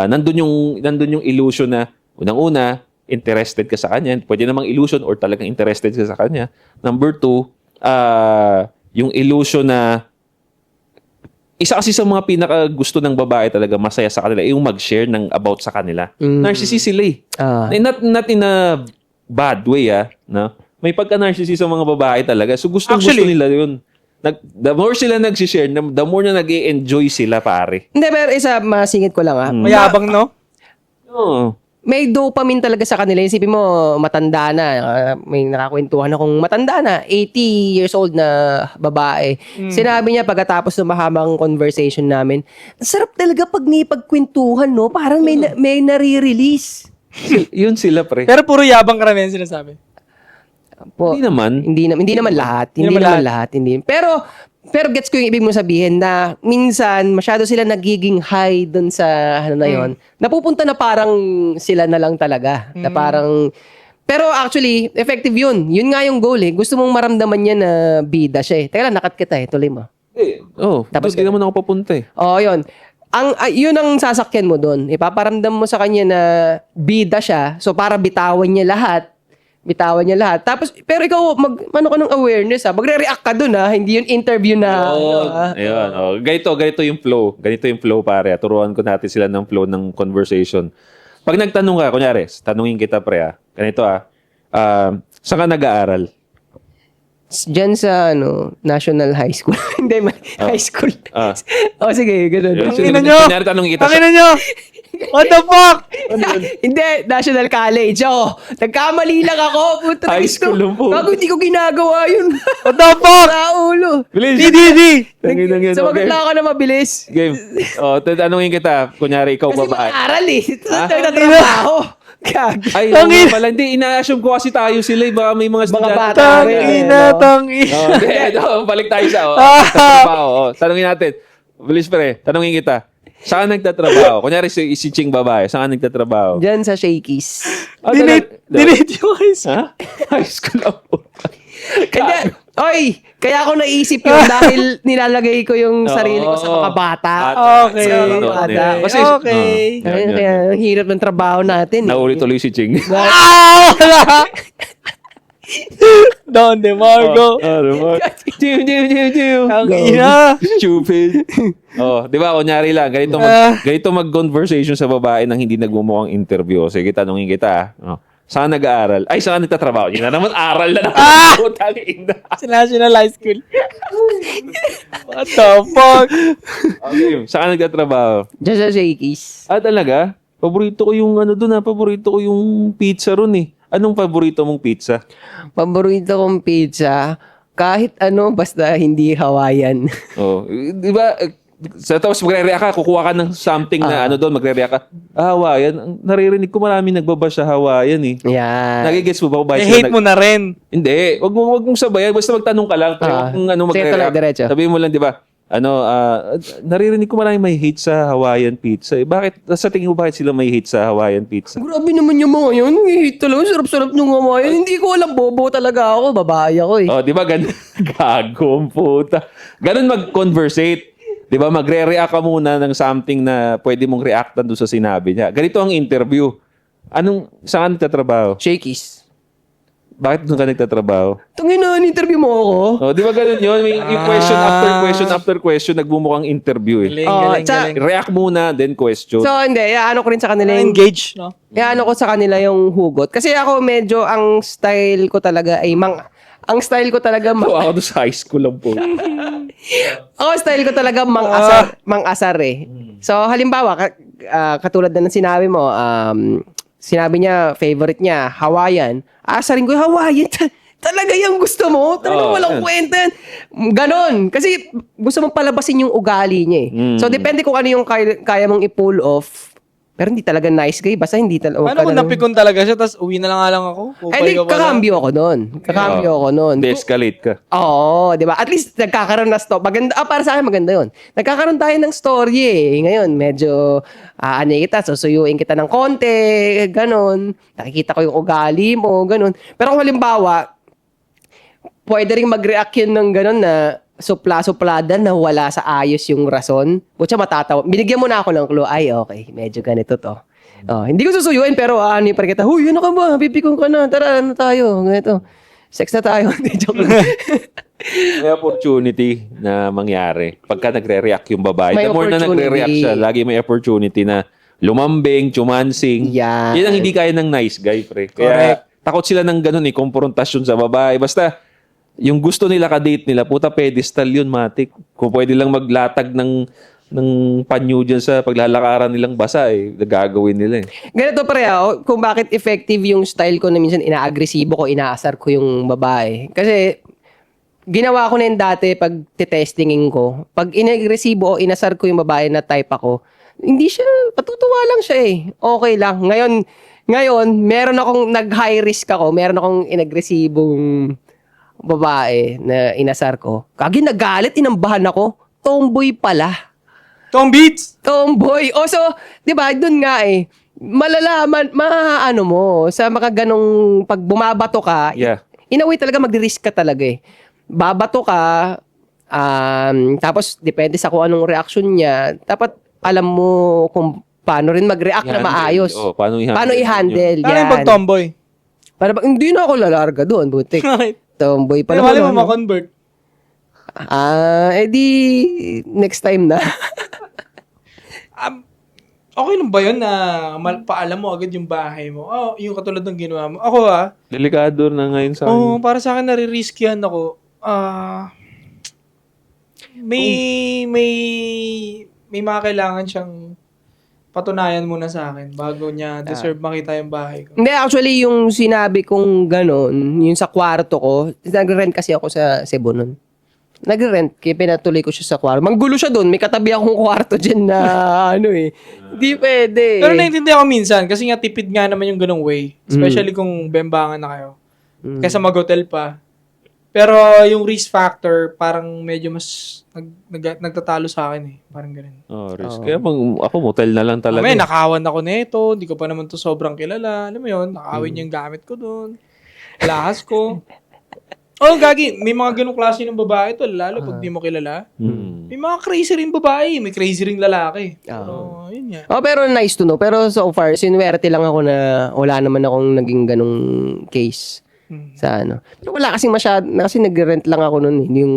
nandun yung illusion na, unang-una, interested ka sa kanya. Pwede namang illusion or talagang interested ka sa kanya. Number 2, yung illusion na isa kasi sa mga pinakagusto ng babae talaga masaya sa kanila yung mag-share ng about sa kanila. Narcissist sila eh. Not in a bad way no? May pagka-narcissist sa mga babae talaga. So gusto nila yun. The more sila nag-share, the more na nag-i-enjoy sila pare. Hindi, pero isa masingit ko lang Mayabang, no? Oo. May dopamine talaga sa kanila. Isipin mo, matanda na. May nakakwentuhan akong matanda na. 80 years old na babae. Sinabi niya pagkatapos ng mahabang conversation namin, sarap talaga pag nipagkwentuhan, no? Parang may nare-release. Yun sila pre. Pero puro yabang karamihan sinasabi. Hindi naman. Hindi naman lahat. Pero gets ko yung ibig mo sabihin na minsan masyado sila nagiging high dun sa ano na yon. Napupunta na parang sila na lang talaga. Na parang pero actually effective yun. Yun nga yung goal eh. Gusto mong maramdaman niya na bida siya eh. Teka lang, nakat kita eh. Tuloy mo. Tapos hindi naman ako papunta eh. Yun. Yun ang sasakyan mo doon. Ipaparamdam mo sa kanya na bida siya. So para bitawan niya lahat. Tapos, pero ikaw, ano ka ng awareness magre-react ka dun hindi yung interview na. Ayun. Ganito yung flow. Ganito yung flow pare. Turuan ko natin sila ng flow ng conversation. Pag nagtanong ka, kunyari, tanungin kita pre ganito saan ka nag-aaral? Diyan sa National High School. Hindi man, high school. Sige, gano'n. Tangina nyo! Tanungin kita. Tangina nyo! What the fuck? Hindi, National College. Nagkamali lang ako. Puta, High school lang po. Bago hindi ko ginagawa yun. What the fuck? Sa ulo. Bilis. Di. Sumagot lang ako na mabilis. Game. Tanungin kita. Kunyari, ikaw Kasi babae. mag-aaral nagtatrabaho. Gag. Ay, pala. Hindi, ina-assume ko kasi tayo sila. Baka may mga bata. Tangina. Balik tayo sa trabaho. Tanungin natin. Bilis pre. Tanungin kita. Saan nagtatrabaho? Kunyari si Ching babae. Saan nagtatrabaho? Diyan sa Shakey's. Delete yung high school. High school ako. Hindi. Oy, kaya ako naisip yun dahil nilalagay ko yung sarili ko sa mga bata. Okay. Sa mga bata. Kasi, Okay. Kaya ang hirap ng trabaho natin. Naulit tuloy si Ching. Don DeMarco. Jiw, jiw, jiw, jiw. Ang ina. Stupid. Di ba, kunyari lang, ganito mag-conversation sa babae nang hindi nagmumukhang interview. Sige, tanungin kita. Saan nag-aaral? Ay, saan nagtatrabaho? Yun na naman, aral na naman. Putang ina. Sa National High School. What the fuck? Okay, saan nagtatrabaho? Diyan sa Shakey's. Talaga? Paborito ko yung doon paborito ko yung pizza ron eh. Anong paborito mong pizza? Paborito kong pizza, kahit ano, basta hindi Hawaiian. Di ba? Tapos magre-react ka, kukuha ka ng something na doon, magre-react ka. Hawaiian. Naririnig ko marami nagbabash sa Hawaiian eh. Yan. Nagigets mo ba kung bakit hate mo na rin. Hindi. Wag mong sabayan. Basta magtanong ka lang. Wag mong Sige, magre-react. diretso. Sabihin mo lang, di ba? Naririnig ko marami may hate sa Hawaiian pizza. Bakit? Sa tingin mo bakit sila may hate sa Hawaiian pizza? Grabe naman yung mga yun. Hate talaga. Sarap-sarap nung Hawaiian. Hindi ko alam. Bobo talaga ako. Babae ako eh. Di ba? Gago ang puta. Ganun mag-conversate. Di ba? Magre-react ka muna ng something na pwede mong reactan doon sa sinabi niya. Ganito ang interview. Saan ka nagtatrabaho? Shakey's. Bakit doon ka nagtatrabaho? Tungin na, interview mo ako. Di ba ganun yun? May yung question after question, nagmumukhang interview eh. Galing. React muna, then question. So, hindi. Iaano ko rin sa kanila yung... Engage, no? Iaano ko sa kanila yung hugot. Kasi ako medyo ang style ko talaga ay ang style ko talaga Ako doon sa high school lang po. style ko talaga mang-asar eh. So, halimbawa, katulad na ng sinabi mo, sinabi niya, favorite niya, Hawaiian. Asarin ko, Hawaiian, talaga yung gusto mo? Talaga walang kwenta. Ganon. Kasi gusto mong palabasin yung ugali niya eh. So, depende kung ano yung kaya mong i-pull off. Pero hindi talaga nice guy. Basta hindi talaga. Paano kung napikon talaga siya, tapos uwi na lang ako? Di, kakambyo ako nun. De-escalate ka. Oo, di ba? At least nagkakaroon na story. Maganda, para sa akin maganda yun. Nagkakaroon tayo ng story eh. Ngayon, medyo, kita, susuyuin kita ng konti, ganon. Nakikita ko yung ugali mo, ganon. Pero kung halimbawa, pwede rin mag-react yun ng ganon na supla-suplada na wala sa ayos yung rason. Butya matatawa. Binigyan mo na ako ng clue. Ay, okay. Medyo ganito to. Hindi ko susuyuin pero yung pa kita, huy, ano ka ba? Pipikon ka na. Tara, ano tayo? Ganito. Sex na tayo. Hindi, joke lang. May opportunity na mangyari. Pagka nagre-react yung babae, May the more na opportunity. nagre-react siya, lagi may opportunity na lumambing, chumansing. Yeah. Yan ang hindi kaya ng nice guy, pre. Kaya takot sila ng ganun konfrontasyon sa babae. Basta, yung gusto nila ka-date nila, puta pedestal yun, matik. Kung pwede lang maglatag ng panyo dyan sa paglalakaran nilang basa, gagawin nila eh. Ganito pare, kung bakit effective yung style ko na minsan inaagresibo ko, inaasar ko yung babae. Kasi, ginawa ko na yun dati pag titestingin ko. Pag inagresibo o inasar ko yung babae na type ako, hindi siya, patutuwa lang siya eh. Okay lang. Ngayon, meron akong nag-high risk ako, meron akong inagresibong babae na inasar ko. Kagi nagalit, inambahan ako. Tomboy pala. Tom Beats! Tomboy. So, di ba, dun nga malalaman, maano mo, sa mga ganong, pag bumabato ka, in a way talaga magdi-risk ka talaga eh. Babato ka, tapos depende sa kung anong reaction niya, dapat alam mo kung paano rin mag-react na maayos. Paano i-handle? Paano i-handle, Paano yung pag-tomboy? Hindi na ako lalarga doon, butik. Tomboy pa Pero naman. mali mo ma-convert. Di next time na. Okay lang ba yun na paalam mo agad yung bahay mo? Yung katulad ng ginawa mo. Ako Delikado na ngayon sa akin. para sa akin nare-riskihan ako. May mga kailangan siyang patunayan muna sa akin bago niya deserve makita yung bahay ko. Hindi, actually, yung sinabi kong ganon, yung sa kwarto ko, nag-rent kasi ako sa Cebu nun. Nag-rent, kaya pinatuloy ko siya sa kwarto. Manggulo siya doon, may katabi akong kwarto dyan na Hindi pwede. Pero naiintindihan ko minsan, kasi nga tipid nga naman yung ganong way. Especially kung bembangan na kayo. Kaysa mag-hotel pa. Pero yung risk factor, parang medyo mas nagtatalo sa akin eh. Parang ganun. Risk. Kaya ako motel na lang talaga. May nakawan ako nito, hindi ko pa naman to sobrang kilala. Alam mo yun, nakawin yung gamit ko doon. Lahas ko. Oh, gagi. May mga ganung klase ng babae to, lalo pag di mo kilala. May mga crazy rin babae, may crazy rin lalaki. Pero, yun nga. Oh, pero nice to know. Pero so far, sinuwerte lang ako na wala naman akong naging ganung case sa ano. Pero wala kasing kasi nag-rent lang ako noon. Yung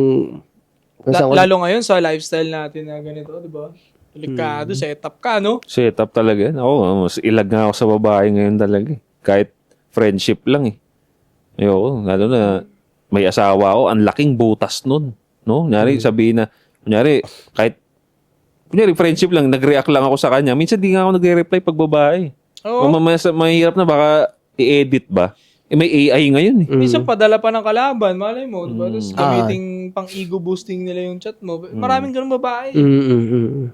Lalo ngayon sa lifestyle natin na ganito, di ba? Delikado, setup ka, no? Setup talaga. Ako, mas ilag nga ako sa babae ngayon talaga. Kahit friendship lang eh. Ayoko, lalo na may asawa ako, ang laking butas nun. No? Kunyari, sabihin na, kahit friendship lang, nag-react lang ako sa kanya. Minsan di nga ako nagre-reply pag babae. Oo. O mahirap na baka i-edit ba? May AI ngayon eh. Minsan padala pa ng kalaban, malay mo, diba? Tapos gamiting pang-ego boosting nila yung chat mo. Maraming ganun babae.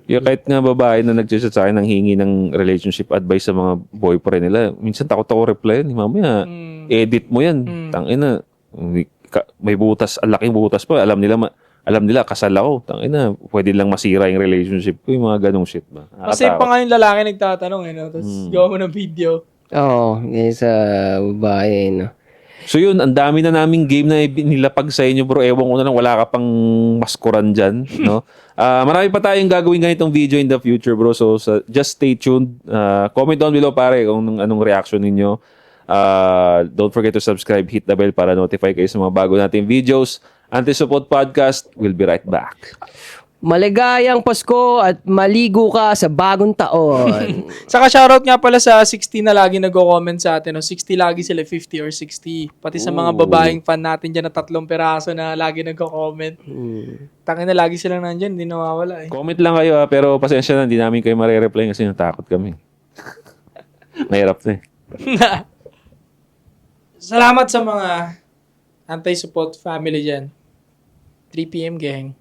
Yeah, kahit nga babae na nag-chat sa akin nang hingi ng relationship advice sa mga boyfriend nila, minsan takot ako reply. Mamaya, edit mo yan. Tangina, may butas, ang laking butas pa. Alam nila kasal ako. Tangina, pwede lang masira yung relationship ko. Yung mga ganong shit ba. Kasi pa nga yung lalaki nagtatanong, no? Tapos gawa mo ng video. Oo, sa babae, no? So yun, ang dami na naming game na nilapag sa inyo bro. Ewan ko na lang, wala ka pang maskuran dyan. No? Marami pa tayong gagawin ganitong video in the future bro. So just stay tuned. Comment down below pare kung anong reaction ninyo. Don't forget to subscribe, hit the bell para notify kayo sa mga bago nating videos. Anti-Support Podcast, we'll be right back. Maligayang Pasko at maligo ka sa bagong taon. Saka shoutout nga pala sa 60 na lagi nagko-comment sa atin. No? 60 lagi sila, 50 or 60. Pati sa mga babaeng fan natin dyan na 3 peraso na lagi nagko-comment. Tangin na lagi silang nandyan, hindi nawawala eh. Comment lang kayo pero pasensya na, hindi namin kayo marereply kasi natakot kami. Mahirap na eh. Salamat sa mga anti-support family dyan. 3 PM gang.